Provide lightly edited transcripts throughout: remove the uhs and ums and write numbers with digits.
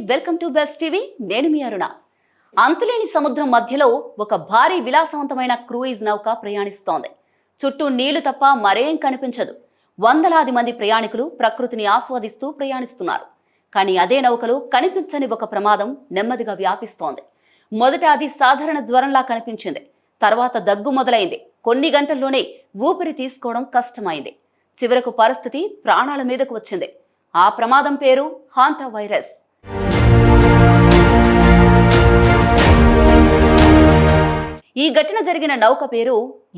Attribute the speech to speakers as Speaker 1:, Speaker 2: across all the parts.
Speaker 1: Welcome to best TV. నేను మీ అరుణ. అంతులేని సముద్రం మధ్యలో ఒక భారీ విలాసవంతమైన క్రూయిజ్ నౌక ప్రయాణిస్తోంది. చుట్టూ నీళ్లు తప్ప మరేం కనిపించదు. వందలాది మంది ప్రయాణికులు ప్రకృతిని ఆస్వాదిస్తూ ప్రయాణిస్తున్నారు. కానీ అదే నౌకలో కనిపించని ఒక ప్రమాదం నెమ్మదిగా వ్యాపిస్తోంది. మొదట అది సాధారణ జ్వరంలా కనిపించింది. తర్వాత దగ్గు మొదలైంది. కొన్ని గంటల్లోనే ఊపిరి తీసుకోవడం కష్టమైంది. చివరకు పరిస్థితి ప్రాణాల మీదకు వచ్చింది. ఆ ప్రమాదం పేరు హాంటా వైరస్. ఈ ఘటన జరిగిన నౌక పేరు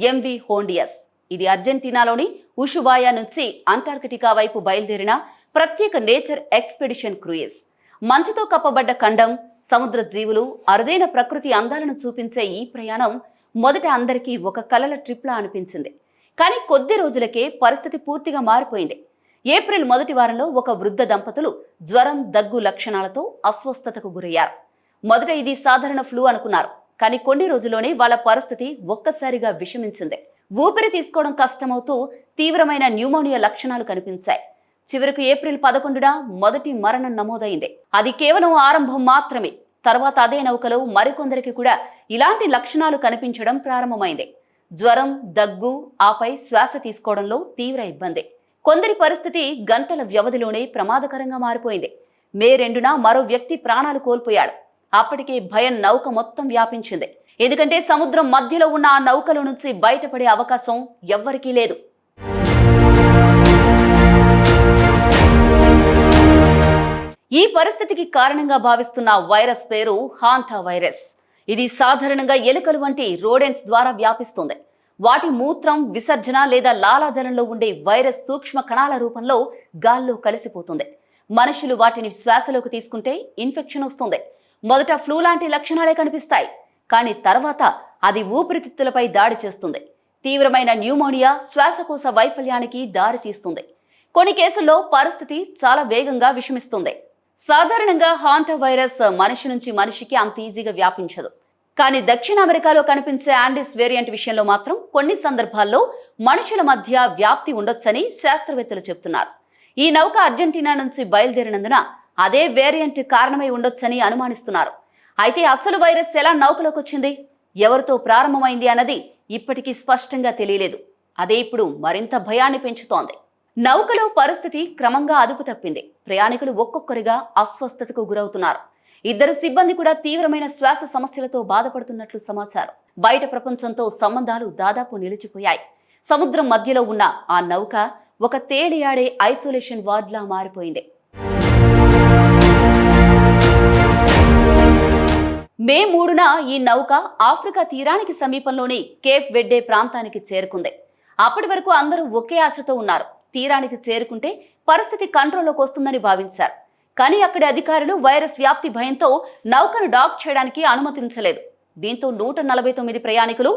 Speaker 1: ఎంవి హోండియస్. ఇది అర్జెంటీనాలోని ఉషుబాయా నుంచి అంటార్కిటికా వైపు బయలుదేరిన ప్రత్యేక నేచర్ ఎక్స్పెడిషన్ క్రూయిజ్. మంచుతో కప్పబడ్డ ఖండం, సముద్ర జీవులు, అరుదైన ప్రకృతి అందాలను చూపించే ఈ ప్రయాణం మొదట అందరికీ ఒక కలల ట్రిప్లా అనిపించింది. కానీ కొద్ది రోజులకే పరిస్థితి పూర్తిగా మారిపోయింది. ఏప్రిల్ మొదటి వారంలో ఒక వృద్ధ దంపతులు జ్వరం, దగ్గు లక్షణాలతో అస్వస్థతకు గురయ్యారు. మొదట ఇది సాధారణ ఫ్లూ అనుకున్నారు. కానీ కొన్ని రోజుల్లోనే వాళ్ళ పరిస్థితి ఒక్కసారిగా విషమించింది. ఊపిరి తీసుకోవడం కష్టమవుతూ తీవ్రమైన న్యూమోనియా లక్షణాలు కనిపించాయి. చివరకు ఏప్రిల్ 11న మొదటి మరణం నమోదైంది. అది కేవలం ఆరంభం మాత్రమే. తర్వాత అదే నౌకలో మరికొందరికి కూడా ఇలాంటి లక్షణాలు కనిపించడం ప్రారంభమైంది. జ్వరం, దగ్గు, ఆపై శ్వాస తీసుకోవడంలో తీవ్ర ఇబ్బంది. కొందరి పరిస్థితి గంటల వ్యవధిలోనే ప్రమాదకరంగా మారిపోయింది. మే 2న మరో వ్యక్తి ప్రాణాలు కోల్పోయాడు. అప్పటికే భయం నౌక మొత్తం వ్యాపించింది. ఎందుకంటే సముద్రం మధ్యలో ఉన్న ఆ నౌకల నుంచి బయటపడే అవకాశం ఎవ్వరికీ లేదు. ఈ పరిస్థితికి కారణంగా భావిస్తున్న వైరస్ పేరు హాంటా వైరస్. ఇది సాధారణంగా ఎలుకలు వంటి రోడెంట్స్ ద్వారా వ్యాపిస్తుంది. వాటి మూత్రం, విసర్జన లేదా లాలాజలంలో ఉండే వైరస్ సూక్ష్మ కణాల రూపంలో గాల్లో కలిసిపోతుంది. మనుషులు వాటిని శ్వాసలోకి తీసుకుంటే ఇన్ఫెక్షన్ వస్తుంది. మొదట ఫ్లూ లాంటి లక్షణాలే కనిపిస్తాయి. కానీ తర్వాత అది ఊపిరితిత్తులపై దాడి చేస్తుంది. తీవ్రమైన న్యూమోనియా, శ్వాసకోశ వైఫల్యానికి దారి తీస్తుంది. కొన్ని కేసుల్లో పరిస్థితి చాలా వేగంగా విషమిస్తుంది. సాధారణంగా హాంటా వైరస్ మనిషి నుంచి మనిషికి అంత ఈజీగా వ్యాపించదు. కానీ దక్షిణ అమెరికాలో కనిపించే యాండిస్ వేరియంట్ విషయంలో మాత్రం కొన్ని సందర్భాల్లో మనుషుల మధ్య వ్యాప్తి ఉండొచ్చని శాస్త్రవేత్తలు చెబుతున్నారు. ఈ నౌక అర్జెంటీనా నుంచి బయలుదేరినందున అదే వేరియంట్ కారణమై ఉండొచ్చని అనుమానిస్తున్నారు. అయితే అసలు వైరస్ ఎలా నౌకలోకి వచ్చింది, ఎవరితో ప్రారంభమైంది అన్నది ఇప్పటికీ స్పష్టంగా తెలియలేదు. అదే ఇప్పుడు మరింత భయాన్ని పెంచుతోంది. నౌకలో పరిస్థితి క్రమంగా అదుపు తప్పింది. ప్రయాణికులు ఒక్కొక్కరిగా అస్వస్థతకు గురవుతున్నారు. 2 సిబ్బంది కూడా తీవ్రమైన శ్వాస సమస్యలతో బాధపడుతున్నట్లు సమాచారం. బయట ప్రపంచంతో సంబంధాలు దాదాపు నిలిచిపోయాయి. సముద్రం మధ్యలో ఉన్న ఆ నౌక ఒక తేలియాడే ఐసోలేషన్ వార్డ్లా మారిపోయింది. మే 3న ఈ నౌక ఆఫ్రికా తీరానికి సమీపంలోని కేప్ వెడ్డే ప్రాంతానికి చేరుకుంది. అప్పటి వరకు అందరూ ఒకే ఆశతో ఉన్నారు. తీరానికి చేరుకుంటే పరిస్థితి కంట్రోల్లోకి వస్తుందని భావించారు. కానీ అక్కడి అధికారులు వైరస్ వ్యాప్తి భయంతో నౌకను డాక్ చేయడానికి అనుమతించలేదు. దీంతో 149 ప్రయాణికులు,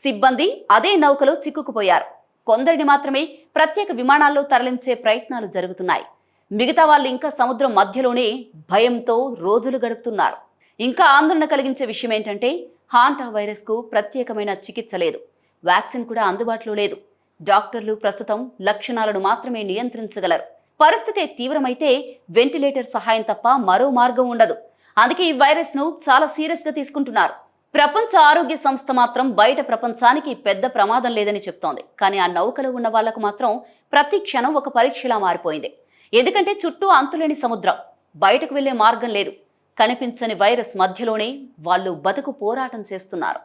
Speaker 1: సిబ్బంది అదే నౌకలో చిక్కుకుపోయారు. కొందరిని మాత్రమే ప్రత్యేక విమానాల్లో తరలించే ప్రయత్నాలు జరుగుతున్నాయి. మిగతా వాళ్ళు ఇంకా సముద్రం మధ్యలోనే భయంతో రోజులు గడుపుతున్నారు. ఇంకా ఆందోళన కలిగించే విషయం ఏంటంటే హాంటా వైరస్కు ప్రత్యేకమైన చికిత్స లేదు. వ్యాక్సిన్ కూడా అందుబాటులో లేదు. డాక్టర్లు ప్రస్తుతం లక్షణాలను మాత్రమే నియంత్రించగలరు. పరిస్థితి తీవ్రమైతే వెంటిలేటర్ సహాయం తప్ప మరో మార్గం ఉండదు. అందుకే ఈ వైరస్ ను చాలా సీరియస్ గా తీసుకుంటున్నారు. ప్రపంచ ఆరోగ్య సంస్థ మాత్రం బయట ప్రపంచానికి పెద్ద ప్రమాదం లేదని చెప్తోంది. కానీ ఆ నౌకలో ఉన్న వాళ్లకు మాత్రం ప్రతి క్షణం ఒక పరీక్షలా మారిపోయింది. ఎందుకంటే చుట్టూ అంతులేని సముద్రం, బయటకు వెళ్లే మార్గం లేదు. కనిపించని వైరస్ మధ్యలోనే వాళ్ళు బతుకు పోరాటం చేస్తున్నారు.